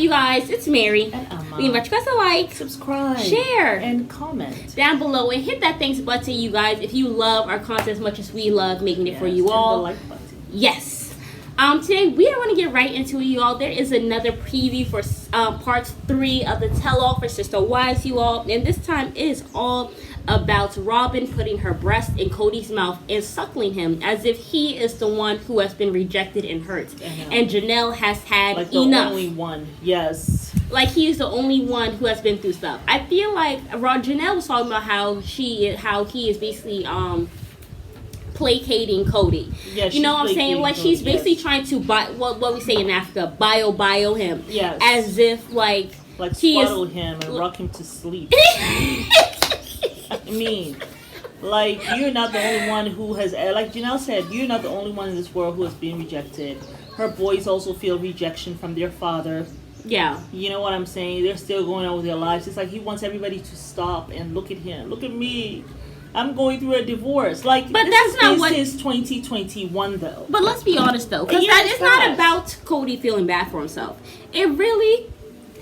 you guys? It's Mary. And Emma. We invite you guys to like, subscribe, share, and comment down below, and hit that thanks button, you guys, if you love our content as much as we love making it for you all. The like button. Yes. Today we are going to get right into it, you all. There is another preview for part 3 of the tell-all for Sister Wives, you all, and this time it is all about Robyn putting her breast in Cody's mouth and suckling him as if he is the one who has been rejected and hurt. And Janelle has had like the enough. only one, yes. Like he is the only one who has been through stuff. I feel like Janelle was talking about how he is basically placating Kody. Yeah, you know what I'm saying? Like she's basically trying to what we say in Africa, bio him. Yes. As if like swaddle him and rock him to sleep. I mean, like, you're not the only one who has, like Janelle said, you're not the only one in this world who has been rejected. Her boys also feel rejection from their father. Yeah. You know what I'm saying? They're still going on with their lives. It's like he wants everybody to stop and look at him. Look at me. I'm going through a divorce. Like, but this that's not what since 2021 though. But let's be honest though, because it's not about Kody feeling bad for himself. It really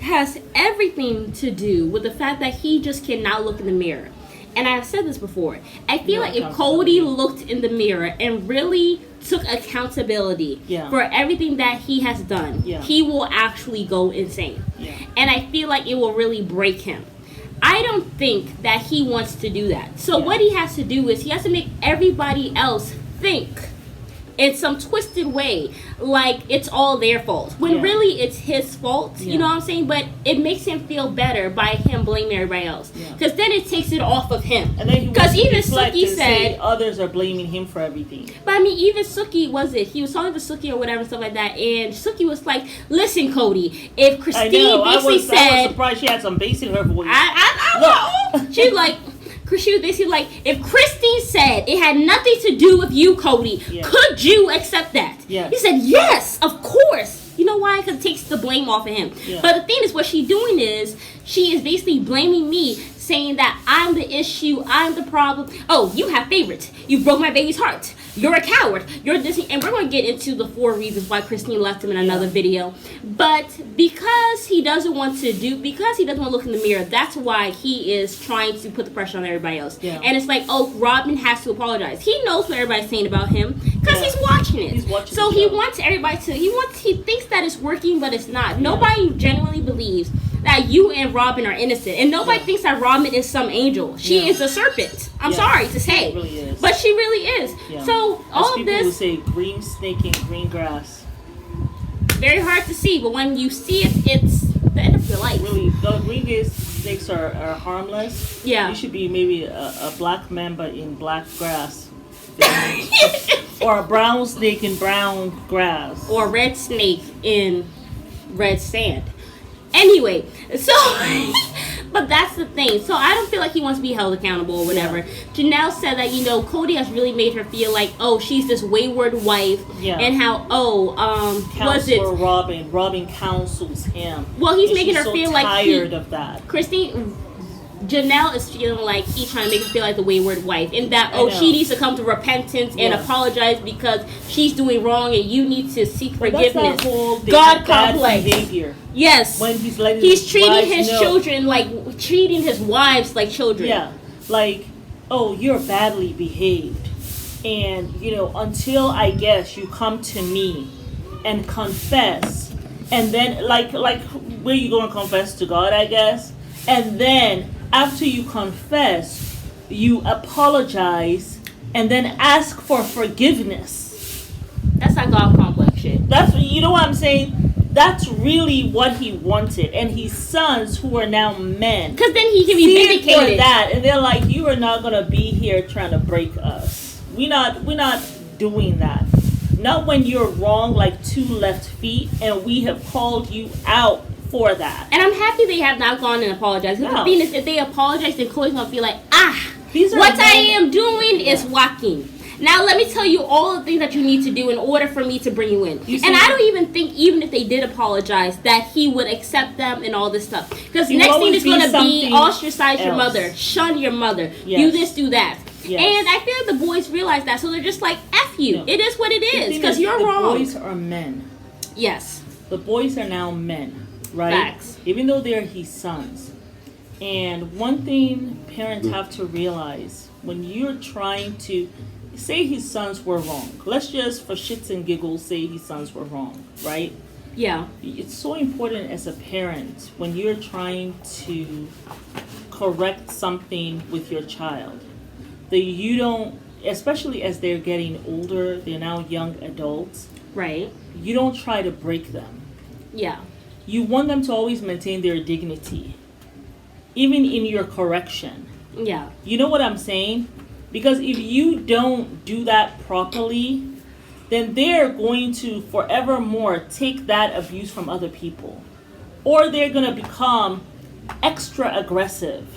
has everything to do with the fact that he just cannot look in the mirror. And I've said this before. I feel like if Kody looked in the mirror and really took accountability for everything that he has done, he will actually go insane. And I feel like it will really break him. I don't think that he wants to do that. So what he has to do is he has to make everybody else think in some twisted way like it's all their fault, when really it's his fault. You know what I'm saying? But it makes him feel better by him blaming everybody else, because then it takes it off of him. Because even Suki said others are blaming him for everything. But I mean, even Suki he was talking to Suki or whatever, stuff like that, and Suki was like, listen, Cody, if Christine I was surprised she had some bass in her voice. I know. She's like, she was basically like, if Christine said it had nothing to do with you, Cody, could you accept that? He said, yes, of course. You know why? Because it takes the blame off of him. But the thing is, what she's doing is, she is basically blaming me, saying that I'm the issue, I'm the problem. Oh, you have favorites. You broke my baby's heart. You're a coward. You're this. And we're going to get into the 4 reasons why Christine left him in another video. But because he doesn't want to look in the mirror, that's why he is trying to put the pressure on everybody else. And it's like, oh, Robyn has to apologize. He knows what everybody's saying about him because he's watching it. So he wants everybody to, he thinks that it's working, but it's not. Nobody genuinely believes that you and Robyn are innocent, and nobody thinks that Robyn is some angel. She is a serpent. I'm sorry to say, she really is. But she really is. So all of this, people say green snake in green grass. Very hard to see, but when you see it, it's the end of your life. Really, the green snakes are harmless. You should be maybe a black man, but in black grass. Or a brown snake in brown grass. Or a red snake in red sand. Anyway, so, but that's the thing. So I don't feel like he wants to be held accountable or whatever. Janelle said that, Kody has really made her feel like, oh, she's this wayward wife. And how, was it? Robyn counsels him. Well, he's making her feel like tired of that. Janelle is feeling like he's trying to make her feel like the wayward wife, and that she needs to come to repentance and apologize because she's doing wrong, and you need to seek forgiveness. That's that whole God complex behavior. Yes, when he's treating his children like treating his wives like children. Like, oh, you're badly behaved, and until I guess you come to me and confess, and then like where you going to confess to God, I guess, and then after you confess, you apologize and then ask for forgiveness. That's not God complex shit. That's, you know what I'm saying? That's really what he wanted. And his sons, who are now men, because then he can be vindicated for that, and they're like, you are not gonna be here trying to break us. We're not doing that. Not when you're wrong like 2 left feet, and we have called you out for that. And I'm happy they have not gone and apologized. Because the thing is, if they apologize, then Cody's gonna be like, what I am doing is walking. Now let me tell you all the things that you need to do in order for me to bring you in. And I don't even think, even if they did apologize, that he would accept them and all this stuff. Because next thing is going to be ostracize your mother, shun your mother, do this, do that. And I feel like the boys realize that, so they're just like, F you. No. It is what it is, because you're wrong. The boys are men. Yes. The boys are now men. right? Facts. Even though they're his sons. And one thing parents have to realize, when you're trying to say his sons were wrong, let's just for shits and giggles say his sons were wrong, right? Yeah. It's so important as a parent when you're trying to correct something with your child that you don't, especially as they're getting older, they're now young adults, Right. you don't try to break them. Yeah. You want them to always maintain their dignity, even in your correction. Yeah. You know what I'm saying? Because if you don't do that properly, then they're going to forevermore take that abuse from other people. Or they're going to become extra aggressive.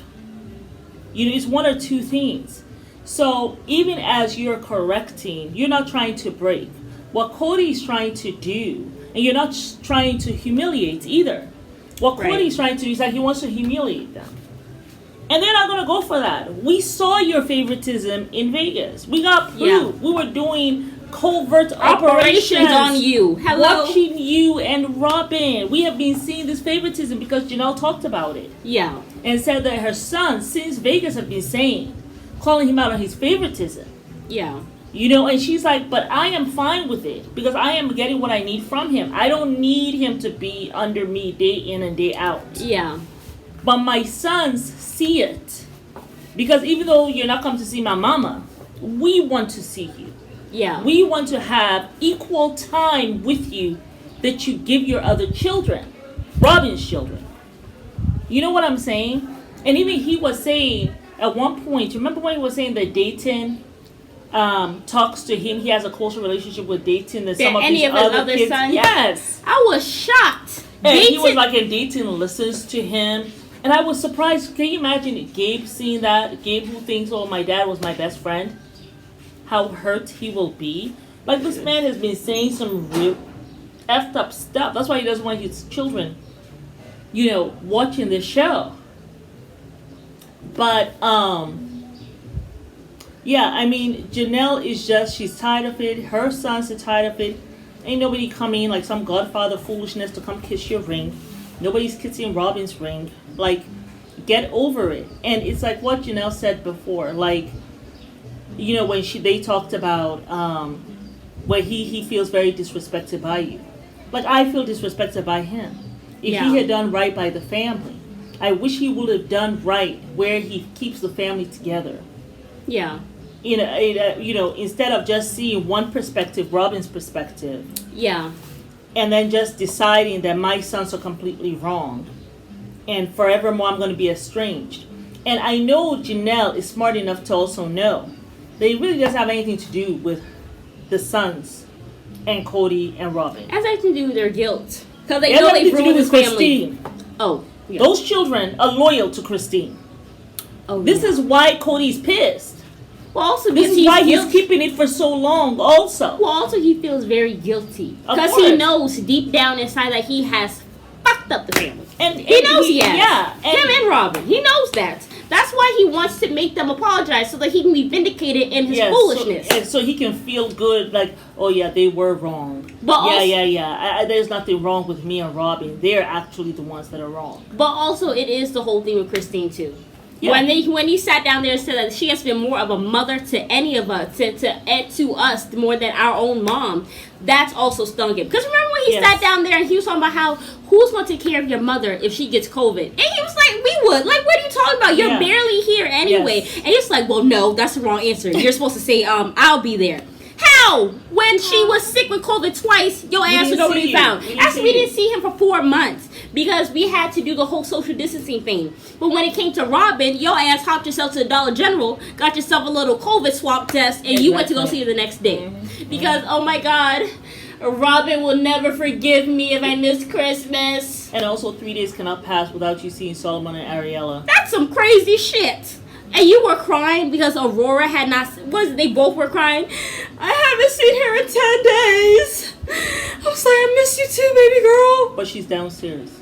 You know, it's one or two things. So even as you're correcting, you're not trying to break. What Kody is trying to do, and you're not trying to humiliate either. What Kody is trying to do is that he wants to humiliate them. And they're not going to go for that. We saw your favoritism in Vegas. We got proof. Yeah. We were doing covert operations on you. Hello. Watching you and Robyn. We have been seeing this favoritism because Janelle talked about it. Yeah. And said that her son, since Vegas, have been saying, calling him out on his favoritism. Yeah. You know, and she's like, but I am fine with it because I am getting what I need from him. I don't need him to be under me day in and day out. Yeah. But my sons see it. Because even though you're not coming to see my mama, we want to see you. Yeah. We want to have equal time with you that you give your other children. Robyn's children. You know what I'm saying? And even he was saying at one point, remember when he was saying that Dayton talks to him, he has a closer relationship with Dayton than some of his other kids. Sons? Yes. I was shocked. And Dayton, he was like, and Dayton listens to him. And I was surprised. Can you imagine Gabe seeing that? Gabe, who thinks, oh, my dad was my best friend. How hurt he will be. Like, this man has been saying some real effed up stuff. That's why he doesn't want his children, you know, watching this show. But, yeah, I mean, Janelle is just, she's tired of it. Her sons are tired of it. Ain't nobody coming like some Godfather foolishness to come kiss your ring. Nobody's kissing Robyn's ring. Like, get over it. And it's like what Janelle said before. Like, you know, when they talked about where he feels very disrespected by you. Like, I feel disrespected by him. If he had done right by the family, I wish he would have done right where he keeps the family together. Yeah. You know, instead of just seeing one perspective, Robyn's perspective. Yeah. And then just deciding that my sons are completely wrong. And forevermore I'm going to be estranged. And I know Janelle is smart enough to also know that it really doesn't have anything to do with the sons and Kody and Robyn. It has nothing to do with their guilt. Because they know they ruined his family. Christine. Oh. Yeah. Those children are loyal to Christine. Oh, this is why Cody's pissed. Well, also this is why he's keeping it for so long also. Well, also he feels very guilty. Because he knows deep down inside that he has fucked up the family. And he knows he has. Yeah. Him and Robyn. He knows that. That's why he wants to make them apologize so that he can be vindicated in his foolishness. So he can feel good, like, oh yeah, they were wrong. But there's nothing wrong with me and Robyn. They're actually the ones that are wrong. But also it is the whole thing with Christine too. Yeah. When he sat down there and said that she has been more of a mother to any of us, to us more than our own mom, that's also stung him. Because remember when he sat down there and he was talking about how who's going to take care of your mother if she gets COVID? And he was like, we would. Like, what are you talking about? You're barely here anyway. Yes. And he's like, well, no, that's the wrong answer. You're supposed to say, I'll be there. How? When she was sick with COVID twice, your ass was already found. Actually, we didn't see him for 4 months because we had to do the whole social distancing thing. But when it came to Robyn, your ass hopped yourself to the Dollar General, got yourself a little COVID swab test, and you went to go see her the next day. Because, oh my God, Robyn will never forgive me if I miss Christmas. And also 3 days cannot pass without you seeing Solomon and Ariella. That's some crazy shit. And you were crying because Aurora had not... They both were crying. I haven't seen her in 10 days. I was like, I miss you too, baby girl. But she's downstairs.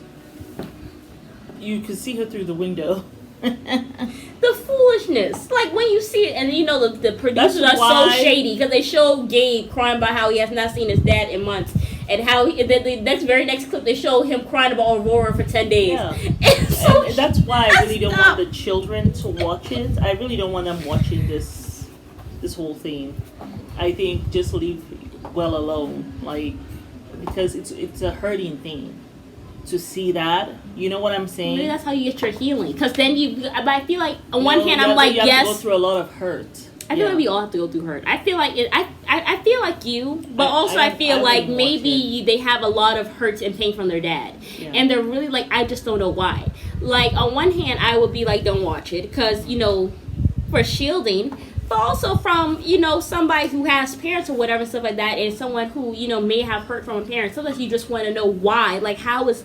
You can see her through the window. The foolishness. Like, when you see it, and you know the producers are so shady because they show Gabe crying about how he has not seen his dad in months. and how then the very next clip they show him crying about Aurora for 10 days. Yeah. And that's why I really don't want the children to watch it. I really don't want them watching this whole thing. I think just leave well alone, like, because it's a hurting thing to see that. You know what I'm saying? Maybe that's how you get your healing. Because then but I feel like on one hand I'm like, you have yes, to go through a lot of hurt. I feel like we all have to go through hurt. I feel like I feel like you, but also I feel like maybe they have a lot of hurt and pain from their dad, and they're really like, I just don't know why. Like on one hand, I would be like, don't watch it because for shielding, but also from somebody who has parents or whatever stuff like that, and someone who may have hurt from a parent. Sometimes you just want to know why. Like how is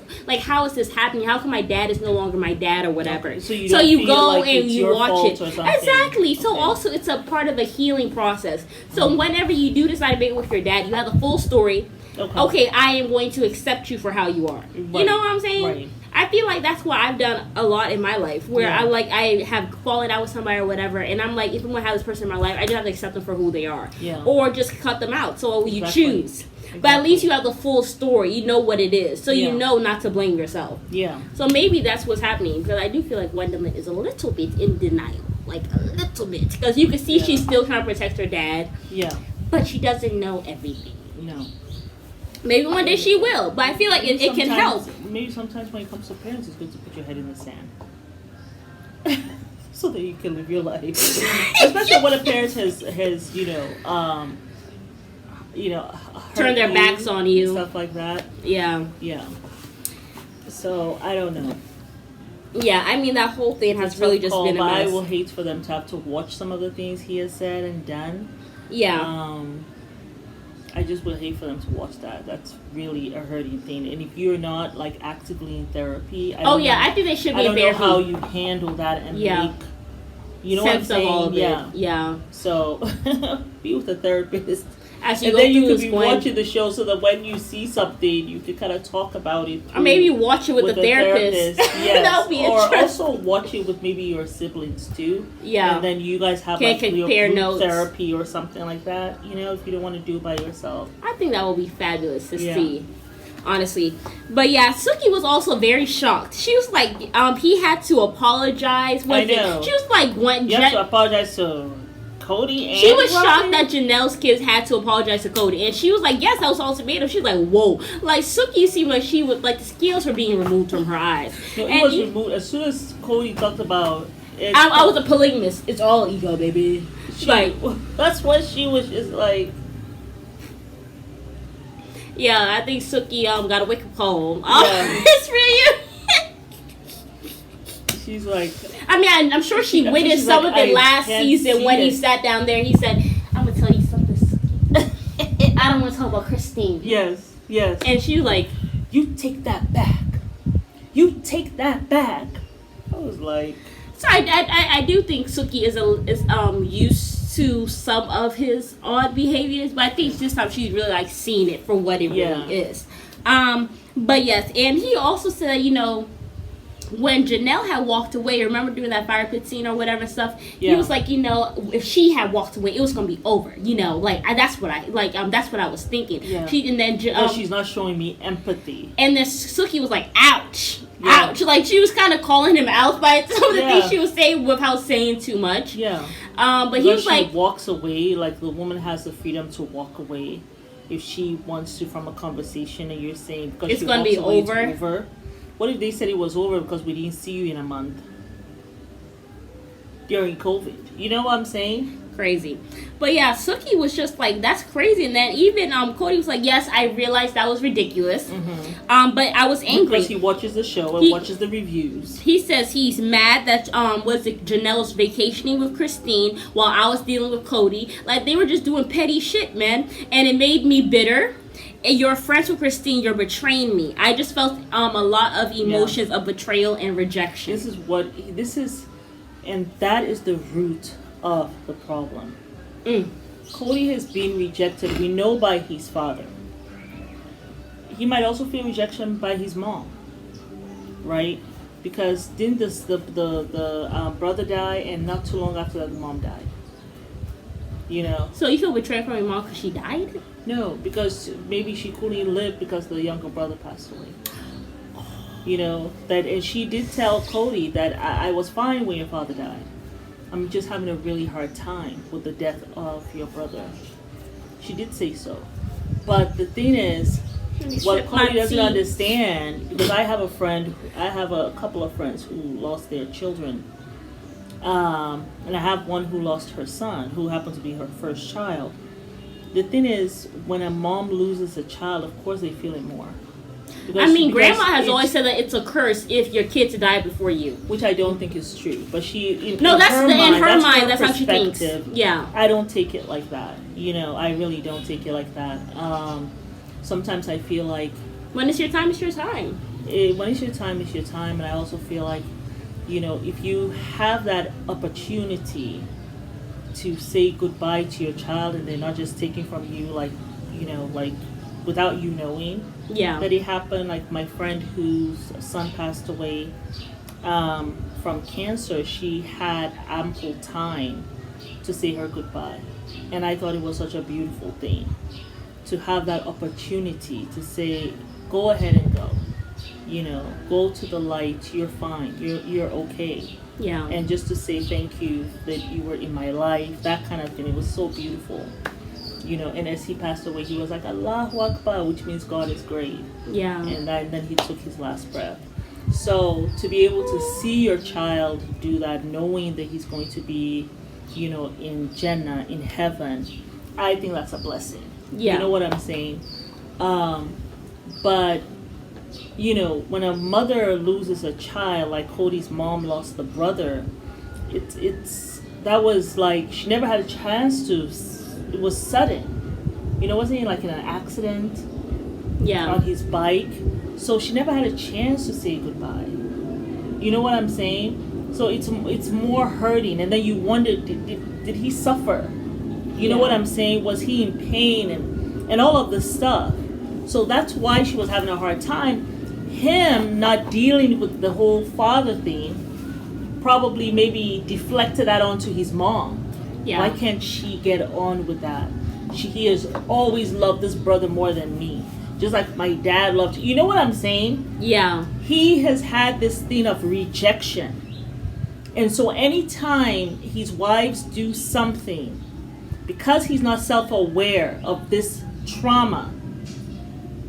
this happening? How come my dad is no longer my dad or whatever? Okay, so you go like and you watch it. Exactly. Okay. So also it's a part of a healing process. So whenever you do decide to make it with your dad, you have the full story. Okay, I am going to accept you for how you are. Right. You know what I'm saying? Right. I feel like that's what I've done a lot in my life, where I have fallen out with somebody or whatever, and I'm like, if I'm gonna have this person in my life, I just have to accept them for who they are, or just cut them out. So you choose, but at least you have the full story. You know what it is, so you know not to blame yourself. Yeah. So maybe that's what's happening, because I do feel like Gwendolyn is a little bit in denial, like a little bit, because you can see she's still trying to protect her dad. Yeah. But she doesn't know everything. No. Maybe one day she will, but I feel like it can help. Maybe sometimes when it comes to parents, it's good to put your head in the sand. So that you can live your life. Especially when a parent has turned their backs on you. Stuff like that. Yeah. Yeah. So, I don't know. Yeah, I mean, that whole thing has really just been a mess. I will hate for them to have to watch some of the things he has said and done. Yeah. I just would hate for them to watch that. That's really a hurting thing. And if you're not like actively in therapy, I think they should be in therapy. I don't know how you handle that and make, you know sense what I'm saying? Of all of it. Yeah. So be with a therapist. As you and go then you through could be watching the show so that when you see something, you can kind of talk about it. Or maybe watch it with a therapist. Yes. That would be or interesting. also watch it with maybe your siblings too. Yeah. And then you guys have like your group therapy or something like that. If you don't want to do it by yourself. I think that would be fabulous to see. Honestly. But yeah, Suki was also very shocked. She was like, he had to apologize. I know. She was like, you have to apologize to Cody and she was Robyn? shocked that Janelle's kids had to apologize to Cody, and she was like, yes, that was ultimatum. She was like, whoa. Like, Suki seemed like she was like, the scales were being removed from her eyes. No, it was removed as soon as Cody talked about it. I was a polygamist. It's all ego, baby. That's what she was just like. Yeah, I think Suki got a wake up call. It's really She's like, I mean, I'm sure she witnessed some of it last season when he sat down there and he said, I'm going to tell you something, Suki. I don't want to talk about Christine. Yes. And she was like, you take that back. You take that back. I was like. So I do think Suki is used to some of his odd behaviors, but I think this time she's really like seen it for what it really is. But yes, and he also said, when Janelle had walked away, remember doing that fire pit scene or whatever stuff, he was like, if she had walked away, it was gonna be over. That's what I was thinking. Yeah. She's not showing me empathy. And then Suki was like, ouch. Yeah. Ouch. Like, she was kind of calling him out by some of the things she was saying without saying too much. Yeah. But he was like, walks away, like the woman has the freedom to walk away if she wants to from a conversation, and you're saying because it's gonna be over. It's over. What if they said it was over because we didn't see you in a month during COVID? You know what I'm saying? Crazy. But yeah, Suki was just like, that's crazy. And then even Cody was like, yes, I realized that was ridiculous. Mm-hmm. But I was angry. Because he watches the show and watches the reviews. He says he's mad that Janelle's vacationing with Christine while I was dealing with Cody. Like, they were just doing petty shit, man. And it made me bitter. And you're friends with Christine, you're betraying me. I just felt a lot of emotions of betrayal and rejection. And that is the root of the problem. Cody has been rejected, we know, by his father. He might also feel rejection by his mom, right? Because didn't the brother die, and not too long after that the mom died? You know. So you feel betrayed from your mom because she died? No, because maybe she couldn't live because the younger brother passed away. You know, and she did tell Cody that I was fine when your father died. I'm just having a really hard time with the death of your brother. She did say so. But the thing is, what Cody doesn't understand, because I have a couple of friends who lost their children. And I have one who lost her son, who happened to be her first child. The thing is, when a mom loses a child, of course they feel it more. Grandma has always said that it's a curse if your kids die before you. Which I don't think is true. But in her mind, that's how she thinks. Yeah. I don't take it like that. You know, I really don't take it like that. Sometimes I feel like... When it's your time, it's your time. When it's your time, it's your time. And I also feel like, you know, if you have that opportunity to say goodbye to your child and they're not just taking from you, like, you know, like, without you knowing that it happened. Like my friend whose son passed away from cancer, she had ample time to say her goodbye. And I thought it was such a beautiful thing to have that opportunity to say, go ahead and go. You know, go to the light, you're fine, you're okay. Yeah. And just to say thank you that you were in my life, that kind of thing. It was so beautiful. You know, and as he passed away, he was like, Allahu Akbar, which means God is great. Yeah. And then he took his last breath. So to be able to see your child do that, knowing that he's going to be, you know, in Jannah, in heaven, I think that's a blessing. Yeah. You know what I'm saying? But, you know, when a mother loses a child, like Cody's mom lost the brother, that was like, she never had a chance to... It was sudden. You know, wasn't he like in an accident? Yeah. On his bike. So she never had a chance to say goodbye. You know what I'm saying? So it's more hurting. And then you wonder, did he suffer? You know what I'm saying? Was he in pain and all of this stuff? So that's why she was having a hard time. Him not dealing with the whole father thing probably maybe deflected that onto his mom. Yeah. Why can't she get on with that? He has always loved this brother more than me. Just like my dad loved you. You know what I'm saying? Yeah. He has had this thing of rejection. And so anytime his wives do something, because he's not self-aware of this trauma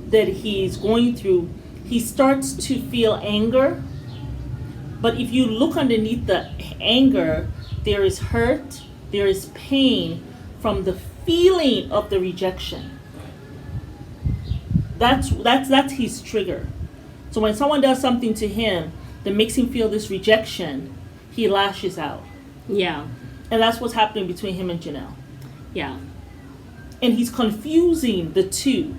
that he's going through, he starts to feel anger. But if you look underneath the anger, there is hurt. There is pain from the feeling of the rejection. That's his trigger. So when someone does something to him that makes him feel this rejection, he lashes out. Yeah. And that's what's happening between him and Janelle. Yeah. And he's confusing the two.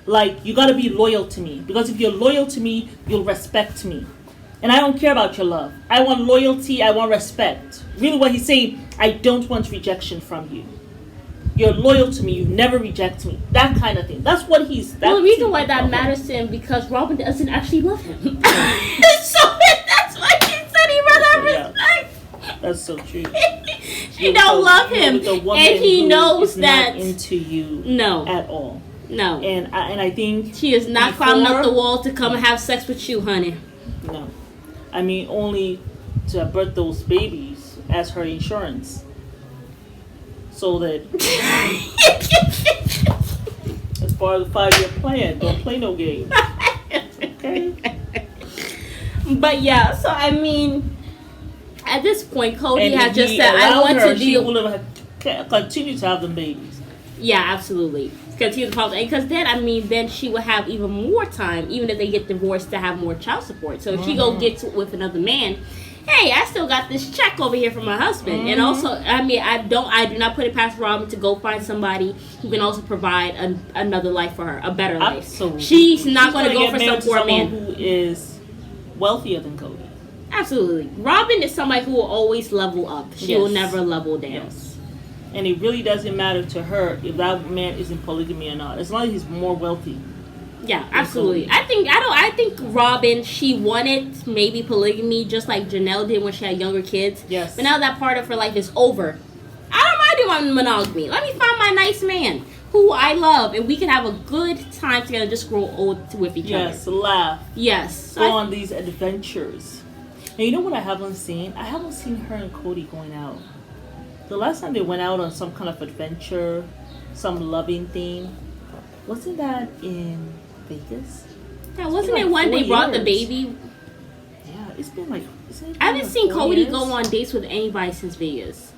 Like, you got to be loyal to me. Because if you're loyal to me, you'll respect me. And I don't care about your love. I want loyalty. I want respect. Really what he's saying, I don't want rejection from you. You're loyal to me. You never reject me. That kind of thing. That's what he's... Well, the reason why that matters to him, because Robyn doesn't actually love him. So that's why he said he rather respect. That's so true. She don't love him. And he knows that... not into you at all. No. And I think... She is not climbing up the wall to come and have sex with you, honey. No. I mean, only to birth those babies as her insurance. So that... as part of the 5-year plan. Don't play no games. Okay? But yeah, so I mean... At this point, Cody has just said, I want to deal... She would have continued to have them babies. Yeah, absolutely. Continue the problem. Because then, I mean, then she will have even more time, even if they get divorced, to have more child support. So if she go get with another man, hey, I still got this check over here from my husband. And also, I mean, I do not put it past Robyn to go find somebody who can also provide another life for her, a better life. Absolutely. She's not going to go for some poor man who is wealthier than Cody. Absolutely. Robyn is somebody who will always level up. She will never level down. Yes. And it really doesn't matter to her if that man is in polygamy or not, as long as he's more wealthy. Yeah, absolutely. I think Robyn, she wanted maybe polygamy just like Janelle did when she had younger kids. Yes. But now that part of her life is over. I don't mind do want monogamy. Let me find my nice man who I love, and we can have a good time together. Just grow old with each other. Yes, laugh. Yes, go on these adventures. And you know what I haven't seen? I haven't seen her and Cody going out. The last time they went out on some kind of adventure, some loving thing, wasn't that in Vegas? Yeah, wasn't it when they brought the baby? Yeah, it's been like. I haven't seen Cody go on dates with anybody since Vegas.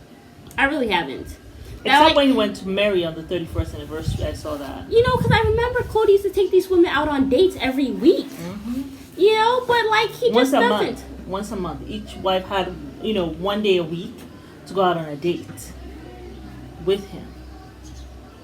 I really haven't. Except when he went to Mary on the 31st anniversary, I saw that. You know, because I remember Cody used to take these women out on dates every week. Mm-hmm. You know, but like he just doesn't. Once a month. Each wife had, 1 day a week to go out on a date with him.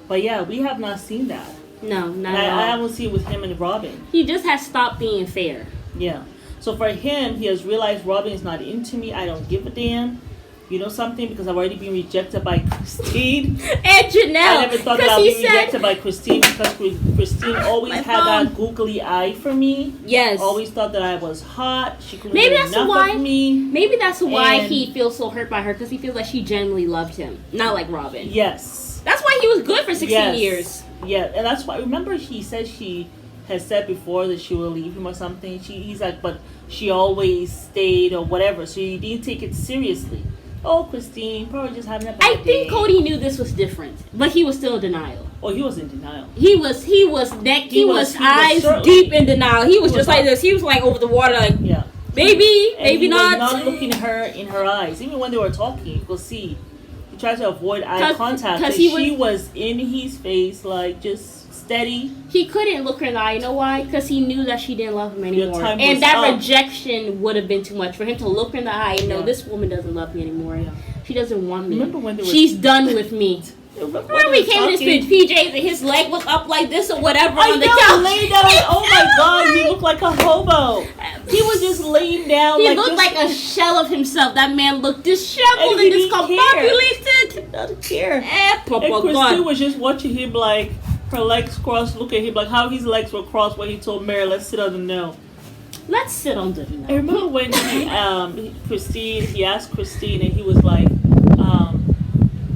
But yeah, we have not seen that. No, not at all. I haven't seen it with him and Robyn. He just has stopped being fair. Yeah. So for him, he has realized Robyn is not into me. I don't give a damn. You know something? Because I've already been rejected by Christine. And Janelle. I never thought that I'd be rejected by Christine because Christine always had that googly eye for me. Yes. Always thought that I was hot. She couldn't get enough of me. Maybe that's why he feels so hurt by her, because he feels like she genuinely loved him. Not like Robyn. Yes. That's why he was good for 16 years. Yeah, and that's why, remember he said she has said before that she will leave him or something. He's like, but she always stayed or whatever, so he didn't take it seriously. Oh, Christine, probably just having a bad day. I think Cody knew this was different, but he was still in denial. Oh, he was in denial. He was eyes deep in denial. He was just like this. He was like over the water, like, yeah, maybe not. He was not looking her in her eyes. Even when they were talking, you could see he tried to avoid eye contact because she was in his face, like just steady. He couldn't look her in the eye. You know why? Because he knew that she didn't love him anymore. And that rejection would have been too much for him to look her in the eye and know this woman doesn't love me anymore. Yeah. She doesn't want me. Remember when she's done with me. Remember we came in his PJs and his leg was up like this or whatever on the couch. Laid down. Oh my God, he looked like a hobo. He was just laying down. He looked like a shell of himself. That man looked disheveled and discombobulated. He doesn't care. And Christine was just watching him like her legs crossed, look at him like how his legs were crossed when he told Mary, let's sit on the no. Let's sit on the no. I remember when he asked Christine and he was like,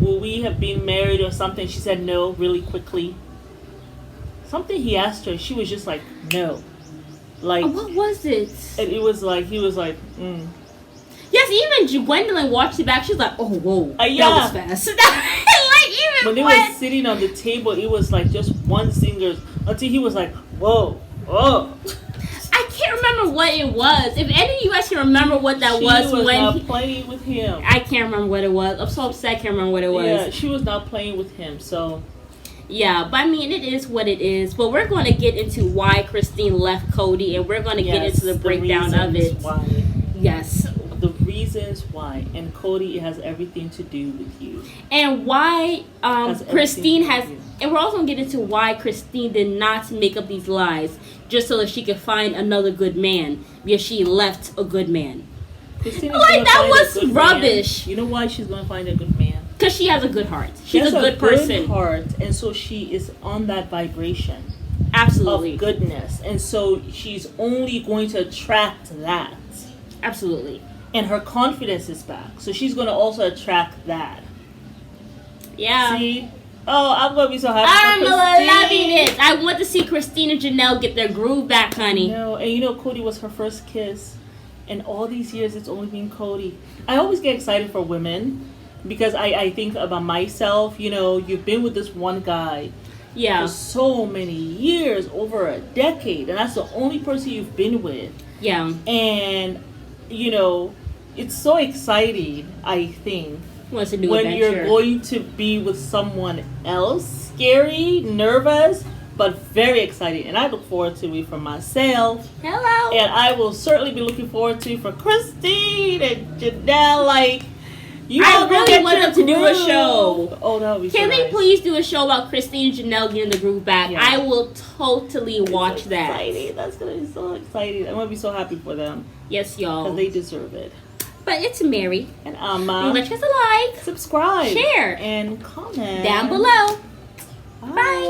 will we have been married or something? She said no really quickly. Something he asked her, she was just like, no. Like, what was it? And it was like, he was like, Yes, even Gwendolyn watched it back. She was like, oh, whoa. Yeah. That was fast. When they were sitting on the table, it was like just one singer until he was like, whoa. I can't remember what it was. If any of you guys can remember what that was when not playing with him. I can't remember what it was. I'm so upset I can't remember what it was. Yeah, she was not playing with him, so. Yeah, but I mean, it is what it is. But we're going to get into why Christine left Cody, and we're going to get into the breakdown of it. Why. Yes. The reasons why, and Cody, it has everything to do with you. And why Christine has, and we're also going to get into why Christine did not make up these lies just so that she could find another good man, because she left a good man. Christine like, that was rubbish. Man. You know why she's going to find a good man? Because she has a good heart. She's a good person. Good heart, and so she is on that vibration. Absolutely. Of goodness. And so she's only going to attract that. Absolutely. And her confidence is back. So she's going to also attract that. Yeah. See? Oh, I'm going to be so happy I'm loving it. I want to see Christine and Janelle get their groove back, honey. No, and Cody was her first kiss. And all these years, it's only been Cody. I always get excited for women because I think about myself. You've been with this one guy for so many years, over a decade. And that's the only person you've been with. Yeah. And, it's so exciting, I think, when adventure. You're going to be with someone else. Scary, nervous, but very exciting. And I look forward to it for myself. Hello. And I will certainly be looking forward to it for Christine and Janelle. Like, I really want them to do a show. Oh, that would be Can they please do a show about Christine and Janelle getting the groove back? Yeah. I will totally watch that. Exciting. That's going to be so exciting. I'm going to be so happy for them. Yes, y'all. Because they deserve it. But it's Mary. And let us a like. Subscribe. Share. And comment. Down below. Bye. Bye.